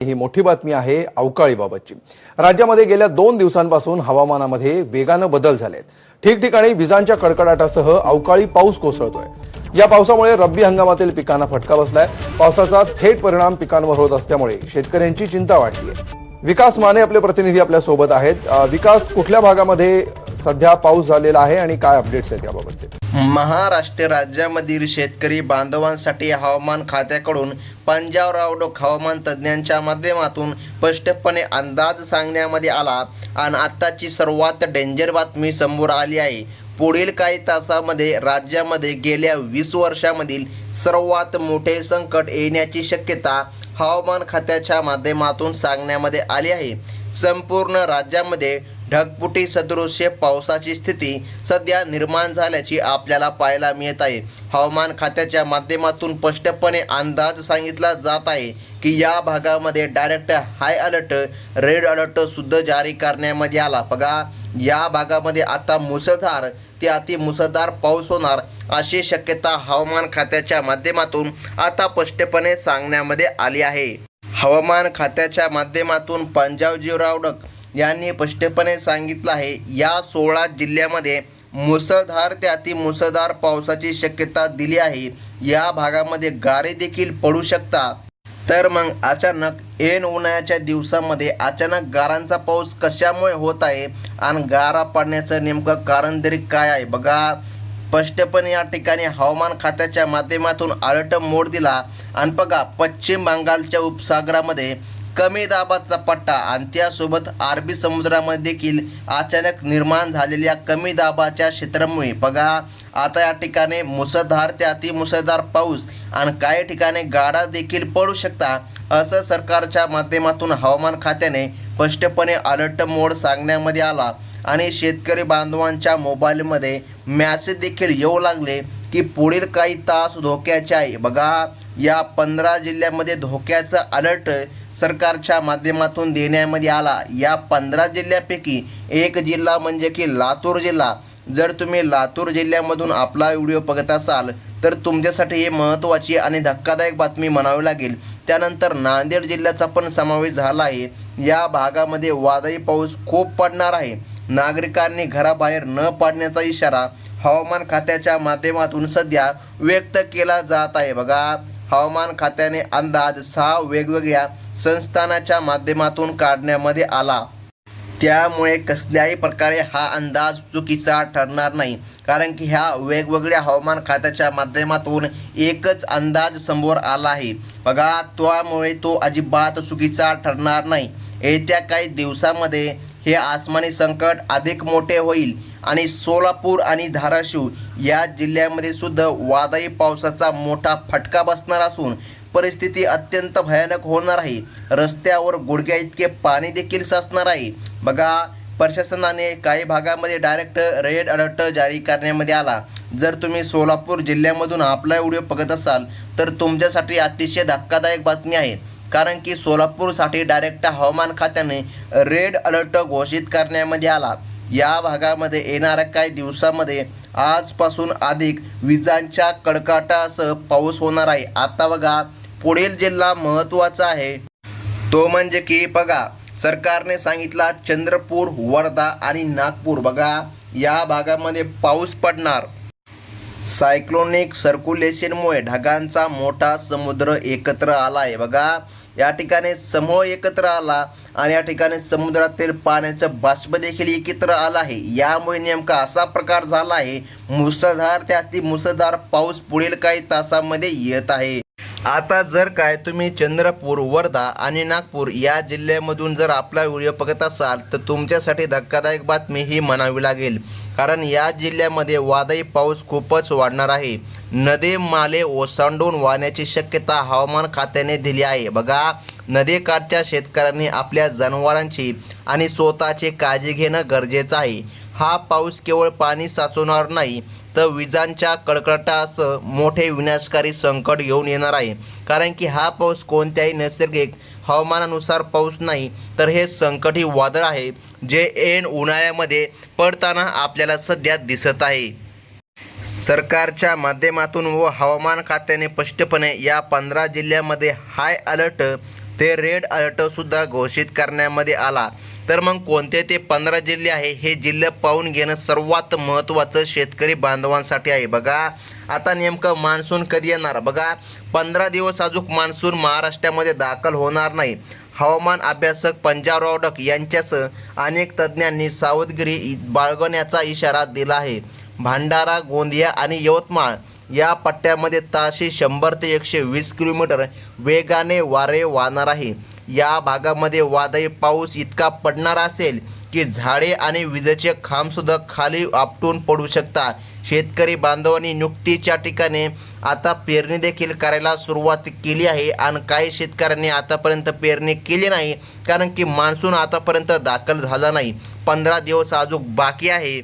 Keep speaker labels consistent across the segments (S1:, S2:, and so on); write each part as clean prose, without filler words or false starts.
S1: ही मोठी बातमी आहे अवकाळीबाबतची। राज्यामध्ये गेल्या 2 दिवसांपासून हवामानामध्ये वेगानं बदल झालेत। ठिकठिकाणी विजांच्या कडकडाटासह अवकाळी पाऊस कोसळतोय। या पावसामुळे रब्बी हंगामातील पिकांना फटका बसलाय। पावसाचा थेट परिणाम पिकांवर होत असल्यामुळे शेतकऱ्यांची चिंता वाढली आहे। विकास माने आपले प्रतिनिधी आपल्या सोबत आहेत। विकास, कुठल्या भागामध्ये सध्या पाऊस झालेला आहे आणि काय अपडेट्स आहेत याबाबतचे?
S2: महाराष्ट्र राज्यामधील शेतकरी बांधवांसाठी हवामान खात्याकडून पंजाबराव हवामान तज्ज्ञांच्या माध्यमातून स्पष्टपणे अंदाज सांगण्यामध्ये आला आणि आत्ताची सर्वात डेंजर बातमी समोर आली आहे। पुढील काही तासामध्ये राज्यामध्ये गेल्या 20 वर्षांमधील सर्वात मोठे संकट येण्याची शक्यता हवामान खात्याच्या माध्यमातून सांगण्यामध्ये आली आहे। संपूर्ण राज्यामध्ये ढगफुटी सदृश्य पावसाची स्थिती सध्या निर्माण झाल्याची आपल्याला पाहायला मिळत आहे। हवामान खात्याच्या माध्यमातून स्पष्टपणे अंदाज सांगितला जात आहे की या भागामध्ये direct high alert, red alert सुद्धा जारी करण्यामध्ये आला। बघा, या भागामध्ये आता मुसळधार ते अतिमुसळधार पाऊस होणार अशी शक्यता हवामान खात्याच्या माध्यमातून आता स्पष्टपणे सांगण्यामध्ये आली आहे। हवामान खात्याच्या माध्यमातून पंजाबराव यांनी स्पष्टपणे सांगितलं आहे, या 16 जिल्ह्यामध्ये मुसळधार ते अतिमुसळधार पावसाची शक्यता दिली आहे। या भागामध्ये गारे देखील पडू शकतात। तर मग अचानक ऐन उन्हाळ्याच्या दिवसामध्ये अचानक गारांचा पाऊस कशामुळे होत आहे आणि गारा पडण्याचं नेमकं कारण तरी काय आहे? बघा, स्पष्टपणे या ठिकाणी हवामान खात्याच्या माध्यमातून अलर्ट मोड दिला आणि बघा, पश्चिम बंगालच्या उपसागरामध्ये कमी दाबाचा पट्टा आणि त्यासोबत अरबी समुद्रामध्ये देखील अचानक निर्माण झालेल्या कमी दाबाच्या क्षेत्रामुळे बघा आता या ठिकाणी मुसळधार ते अतिमुसळधार पाऊस आणि काही ठिकाणी गारा देखील पडू शकतात असं सरकारच्या माध्यमातून हवामान खात्याने स्पष्टपणे अलर्ट मोड सांगण्यामध्ये आला। आणि शेतकरी बांधवांच्या मोबाईलमध्ये मॅसेज देखील येऊ लागले की पुढील काही तास धोक्याचे आहे। बघा, या 15 जिल्ह्यामध्ये धोक्याचा अलर्ट सरकारच्या माध्यमातून देण्यामध्ये आला। या 15 जिल्ह्यापैकी एक जिल्हा म्हणजे की लातूर जिल्हा। जर तुम्ही लातूर जिल्ह्यामधून आपला व्हिडिओ बघत असाल तर तुमच्यासाठी हे महत्त्वाची आणि धक्कादायक बातमी म्हणावी लागेल। त्यानंतर नांदेड जिल्ह्याचा पण समावेश झाला आहे। या भागामध्ये वादळी पाऊस खूप पडणार आहे। नागरिकांनी घराबाहेर न पडण्याचा इशारा हवामान खात्याच्या माध्यमातून सध्या व्यक्त केला जात आहे। बघा, हवामान खात्याने अंदाज 6 वेगवेगळ्या संस्थानाच्या माध्यमातून काढण्यामध्ये आला। त्यामुळे कसल्याही प्रकारे हा अंदाज चुकीचा ठरणार नाही, कारण की ह्या वेगवेगळ्या हवामान खात्याच्या माध्यमातून एकच अंदाज समोर आला आहे। बघा, त्यामुळे तो अजिबात चुकीचा ठरणार नाही। येत्या काही दिवसामध्ये हे आसमानी संकट अधिक मोठे होईल आणि सोलापूर आणि धाराशिव या जिल्ह्यामध्ये सुद्धा वादळी पावसाचा मोठा फटका बसणार असून परिस्थिती अत्यंत भयानक होणार आहे। रस्त्यावर गुडघ्या इतके पाणी देखील साचणार आहे। बघा, प्रशासनाने काही भागामध्ये डायरेक्ट रेड अलर्ट जारी करण्यामध्ये आला। जर तुम्ही सोलापूर जिल्ह्यामधून आपला व्हिडिओ बघत असाल तर तुमच्यासाठी अतिशय धक्कादायक बातमी आहे, कारण की सोलापूरसाठी डायरेक्ट हवामान खात्याने रेड अलर्ट घोषित करण्यामध्ये आला। या भागामध्ये येणाऱ्या काही दिवसामध्ये आजपासून अधिक विजांच्या कडकडाटासह पाऊस होणार आहे। आता बघा, पुढील जिल्हा महत्त्वाचा आहे तो म्हणजे की बघा, सरकारने सांगितला चंद्रपूर, वर्धा आणि नागपूर। बघा, या भागामध्ये पाऊस पडणार। सायक्लोनिक सर्क्युलेशनमुळे ढगांचा मोठा समुद्र एकत्र आला आहे। बघा, या ठिकाणी समूह एकत्र आला आणि या ठिकाणी समुद्रातील पाण्याचं बाष्प देखील एकत्र आला आहे। यामुळे नेमका असा प्रकार झाला आहे, मुसळधार ते अतिमुसळधार पाऊस पुढील काही तासांमध्ये येत आहे। आता जर काय तुम्ही चंद्रपूर, वर्धा आणि नागपूर या जिल्ह्यामधून जर आपला व्हिडिओ बघत असाल तर तुमच्यासाठी धक्कादायक बातमी ही म्हणावी लागेल, कारण या जिल्ह्यामध्ये वादळी पाऊस खूपच वाढणार आहे। नदी नाले ओसांडून वाहण्याची शक्यता हवामान खात्याने दिली आहे। बघा, नदीकाठच्या शेतकऱ्यांनी आपल्या जनावरांची आणि स्वतःची काळजी घेणं गरजेचं आहे। हा पाऊस केवळ पाणी साचवणार नाही तर विजांच्या कडकडाटासह मोठे विनाशकारी संकट घेऊन येणार आहे, कारण की हा पाऊस कोणत्याही नैसर्गिक हवामानानुसार पाऊस नाही तर हे संकटी वादळ आहे, जे ऐन उन्हाळ्यामध्ये पडताना आपल्याला सध्या दिसत आहे। सरकारच्या माध्यमातून व हवामान खात्याने स्पष्टपणे या 15 जिल्ह्यामध्ये हाय अलर्ट ते रेड अलर्ट सुद्धा घोषित करण्यामध्ये आला. तर मग कोणते ते 15 जिल्हे आहे हे जिल्हे पाहून घेणं सर्वात महत्त्वाचं शेतकरी बांधवांसाठी आहे. बघा आता नेमकं मान्सून कधी येणार, बघा 15 दिवस अजून मान्सून महाराष्ट्रामध्ये दाखल होणार नाही. हवामान अभ्यासक पंजाबराव डक यांच्यासह अनेक तज्ज्ञांनी सावधगिरी बाळगण्याचा इशारा दिला आहे. भंडारा, गोंदिया आणि यवतमाळ या पट्ट्यामध्ये ताशी 100 ते 120 किलोमीटर वेगाने वारे वाहणार आहे. या भागामध्ये वादळी पाऊस इतका पडणार असेल की झाडे आणि विजेचे खांबसुद्धा खाली आपटून पडू शकतात. शेतकरी बांधवांनी नुकतीच्या ठिकाणी आता पेरणी देखील करायला सुरुवात केली आहे आणि काही शेतकऱ्यांनी आतापर्यंत पेरणी केली नाही, कारण की मान्सून आतापर्यंत दाखल झाला नाही. 15 दिवस अजून बाकी आहे.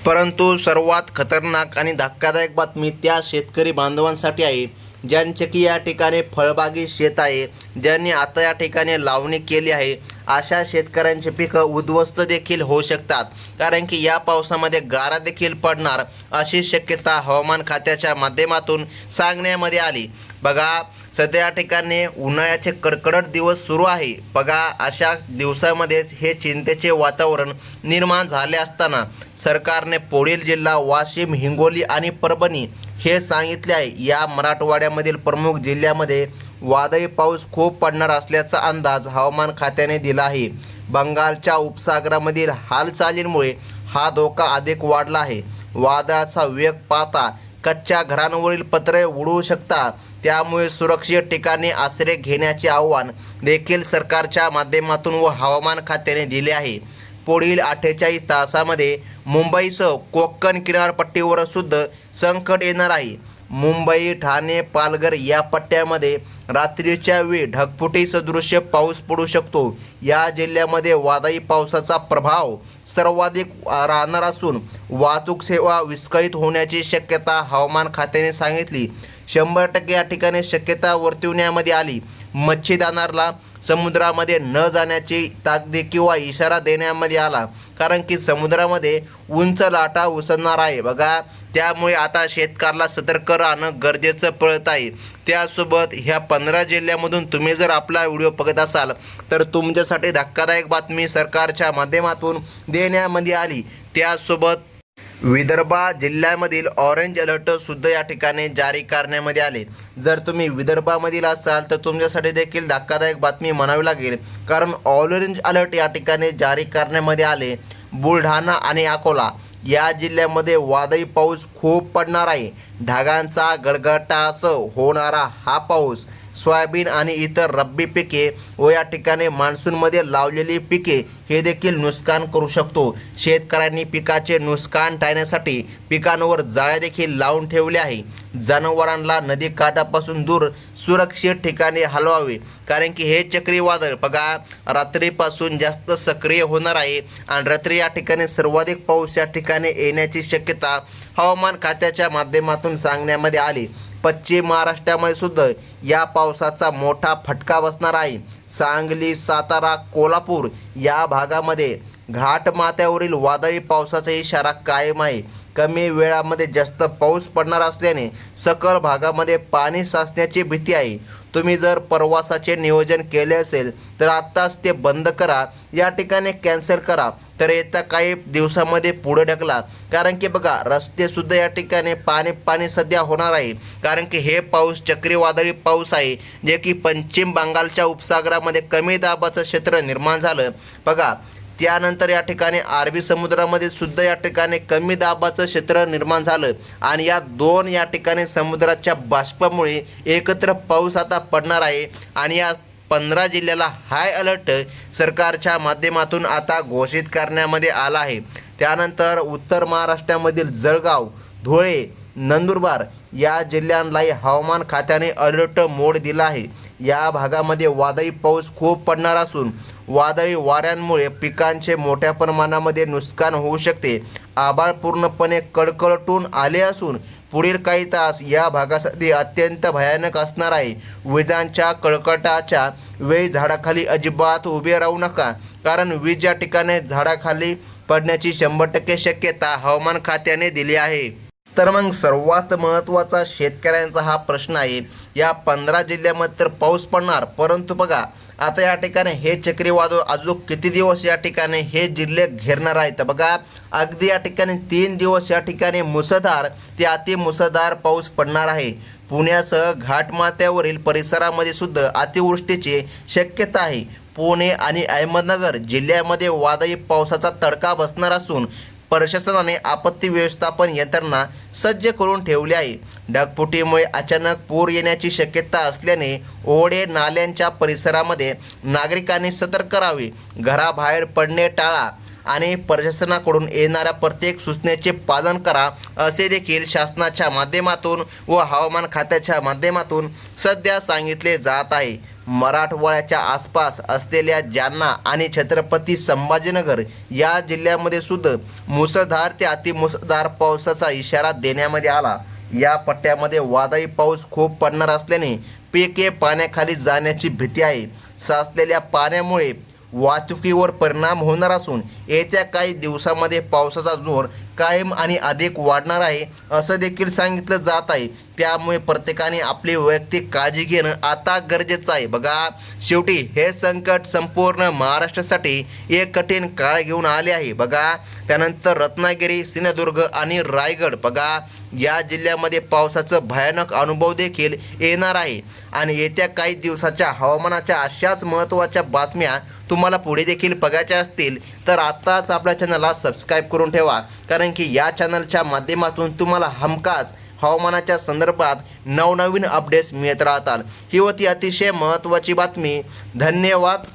S2: परंतु सर्वात खतरनाक आणि धक्कादायक बातमी त्या शेतकरी बांधवांसाठी आहे ज्यांचे की या ठिकाणी फळबागी शेत आहे, ज्यांनी आता या ठिकाणी लावणी केली आहे. अशा शेतकऱ्यांची पिकं उद्ध्वस्त देखील होऊ शकतात, कारण की या पावसामध्ये गारा देखील पडणार अशी शक्यता हवामान खात्याच्या माध्यमातून सांगण्यामध्ये आली. बघा सध्या या ठिकाणी उन्हाळ्याचे कडकडट दिवस सुरू आहे. बघा अशा दिवसामध्येच हे चिंतेचे वातावरण निर्माण झाले असताना सरकारने पुढील जिल्हा वाशिम, हिंगोली आणि परभणी हे सांगितले आहे. या मराठवाड्यामधील प्रमुख जिल्ह्यामध्ये वादळी पाऊस खूप पडणार असल्याचा अंदाज हवामान खात्याने दिला आहे. बंगालच्या उपसागरामधील हालचालींमुळे हा धोका अधिक वाढला आहे. वादळाचा वेग पाहता कच्च्या घरांवरील पत्रे उडवू शकतात, त्यामुळे सुरक्षित ठिकाणी आश्रय घेण्याचे आव्हान देखील सरकारच्या माध्यमातून व हवामान खात्याने दिले आहे. पुढील 48 तासामध्ये मुंबईसह कोकण किनारपट्टीवर सुद्धा संकट येणार आहे. मुंबई, ठाणे, पालघर या पट्ट्यामध्ये रात्रीच्या वेळी ढगफुटी सदृश्य पाऊस पडू शकतो. या जिल्ह्यामध्ये वादळी पावसाचा प्रभाव सर्वाधिक राहणार असून वाहतूक सेवा विस्कळीत होण्याची शक्यता हवामान खात्याने सांगितली. 100% या ठिकाणी शक्यता वर्तविण्यामध्ये आली. मच्छीमारांना समुद्रामध्ये न जाण्याची ताकदी किंवा इशारा देण्यामध्ये आला, कारण की समुद्रामध्ये उंच लाटा उसळणार आहे. बघा त्यामुळे आता शेतकऱ्याला सतर्क राहणं गरजेचं पडत आहे. त्यासोबत ह्या 15 जिल्ह्यामधून तुम्ही जर आपला व्हिडिओ बघत असाल तर तुमच्यासाठी धक्कादायक बातमी सरकारच्या माध्यमातून देण्यामध्ये आली. त्यासोबत विदर्भा जिल्ह्यामधील ऑरेंज अलर्ट सुद्धा या ठिकाणी जारी करण्यामध्ये आले. जर तुम्ही विदर्भामधील असाल तर तुमच्यासाठी देखील धक्कादायक बातमी म्हणावी लागेल, कारण ऑरेंज अलर्ट या ठिकाणी जारी करण्यामध्ये आले. बुलढाणा आणि अकोला या जिल्ह्यामध्ये वादळी पाऊस खूप पडणार आहे. ढगांचा गडगडाटासह होणारा हा पाऊस सोयाबीन आणि इतर रब्बी पिके व या ठिकाणी मान्सूनमध्ये लावलेली पिके हे देखील नुकसान करू शकतो. शेतकऱ्यांनी पिकाचे नुकसान टाळण्यासाठी पिकांवर जाळ्या देखील लावून ठेवल्या आहे. जनावरांना नदीकाठापासून दूर सुरक्षित ठिकाणी हलवावे, कारण की हे चक्रीवादळ बघा रात्रीपासून जास्त सक्रिय होणार आहे आणि रात्री या ठिकाणी सर्वाधिक पाऊस या ठिकाणी येण्याची शक्यता हवामान खात्याच्या माध्यमातून सांगण्यामध्ये आली. पश्चिम महाराष्ट्रामध्ये सुद्धा या पावसाचा मोठा फटका बसणार आहे. सांगली, सातारा, कोल्हापूर या भागामध्ये घाटमाथ्यावरील वादळी पावसाचा इशारा कायम आहे. कमी वेळामध्ये जास्त पाऊस पडणार असल्याने सकल भागामध्ये पाणी साचण्याची भीती आहे. तुम्ही जर प्रवासाचे नियोजन केले असेल तर आत्ताच ते बंद करा, या ठिकाणी कॅन्सल करा, तर येत्या काही दिवसामध्ये पुढे ढकला, कारण की बघा रस्तेसुद्धा या ठिकाणी पाणी सध्या होणार आहे, कारण की हे पाऊस चक्रीवादळी पाऊस आहे जे की पश्चिम बंगालच्या उपसागरामध्ये कमी दाबाचं क्षेत्र निर्माण झालं. बघा त्यानंतर या ठिकाणी अरबी समुद्रामध्ये सुद्धा या ठिकाणी कमी दाबाचं क्षेत्र निर्माण झालं आणि या दोन या ठिकाणी समुद्राच्या बाष्पामुळे एकत्र पाऊस आता पडणार आहे आणि या 15 जिल्ह्याला हाय अलर्ट सरकारच्या माध्यमातून आता घोषित करण्यामध्ये आला आहे. त्यानंतर उत्तर महाराष्ट्रामधील जळगाव, धुळे, नंदुरबार या जिल्ह्यांनाही हवामान खात्याने अलर्ट मोड दिला आहे. या भागामध्ये वादळी पाऊस खूप पडणार असून वादळी वाऱ्यांमुळे पिकांचे मोठ्या प्रमाणामध्ये नुकसान होऊ शकते. आभाळ पूर्णपणे कडकडून आले असून पुढील काही तास या भागासाठी अत्यंत भयानक असणार आहे. विजांच्या कडकडाटाच्या वेळी झाडाखाली अजिबात उभे राहू नका, कारण वीज या ठिकाणी झाडाखाली पडण्याची 100% शक्यता हवामान खात्याने दिली आहे. तर मग सर्वात महत्त्वाचा शेतकऱ्यांचा हा प्रश्न आहे. या 15 जिल्ह्यामध्ये तर पाऊस पडणार, परंतु बघा आता या ठिकाणी हे चक्रीवादळ अजून किती दिवस या ठिकाणी हे जिल्हे घेरणार आहेत? बघा, अगदी या ठिकाणी 3 दिवस या ठिकाणी मुसळधार ते अतिमुसळधार पाऊस पडणार आहे. पुण्यासह घाटमाथ्यावरील परिसरामध्ये सुद्धा अतिवृष्टीची शक्यता आहे. पुणे आणि अहमदनगर जिल्ह्यामध्ये वादळी पावसाचा तडका बसणार असून प्रशासनाने आपत्ती व्यवस्थापन यंत्रणा सज्ज करून ठेवली आहे. ढगफुटीमुळे अचानक पूर येण्याची शक्यता असल्याने ओढे नाल्यांच्या परिसरामध्ये नागरिकांनी सतर्क राहावे. घराबाहेर पडणे टाळा आणि प्रशासनाकडून येणाऱ्या प्रत्येक सूचनेचे पालन करा, असे देखील शासनाच्या माध्यमातून व हवामान खात्याच्या माध्यमातून सध्या सांगितले जात आहे. मराठवाड्याच्या आसपास असलेल्या जालना आणि छत्रपती संभाजीनगर या जिल्ह्यामध्ये सुद्धा मुसळधार ते अतिमुसळधार पावसाचा इशारा देण्यामध्ये आला. या पट्ट्यामध्ये वादळी पाऊस खूप पडणार असल्याने पिके पाण्याखाली जाण्याची भीती आहे. साचलेल्या पाण्यामुळे वाहतुकीवर परिणाम होणार असून येत्या काही दिवसामध्ये पावसाचा जोर कायम आणि अधिक वाढणार आहे, असं देखील सांगितलं जात आहे. त्यामुळे प्रत्येकाने आपली वैयक्तिक काळजी घेणं आता गरजेचं आहे. बघा, शेवटी हे संकट संपूर्ण महाराष्ट्रासाठी एक कठीण काळ घेऊन आले आहे. बघा, त्यानंतर रत्नागिरी, सिंधुदुर्ग आणि रायगड बघा या जिल्ह्यामध्ये पावसाचं भयानक अनुभव देखील येणार आहे. आणि येत्या काही दिवसाच्या हवामानाच्या अशाच महत्त्वाच्या बातम्या तुम्हाला पुढे देखील बघायच्या असतील तर आत्ताच आपल्या चॅनलला सबस्क्राईब करून ठेवा, कारण की या चॅनलच्या माध्यमातून तुम्हाला हमखास हवामानाच्या संदर्भात नवनवीन अपडेट्स मिळत राहतात. ही होती अतिशय महत्त्वाची बातमी. धन्यवाद.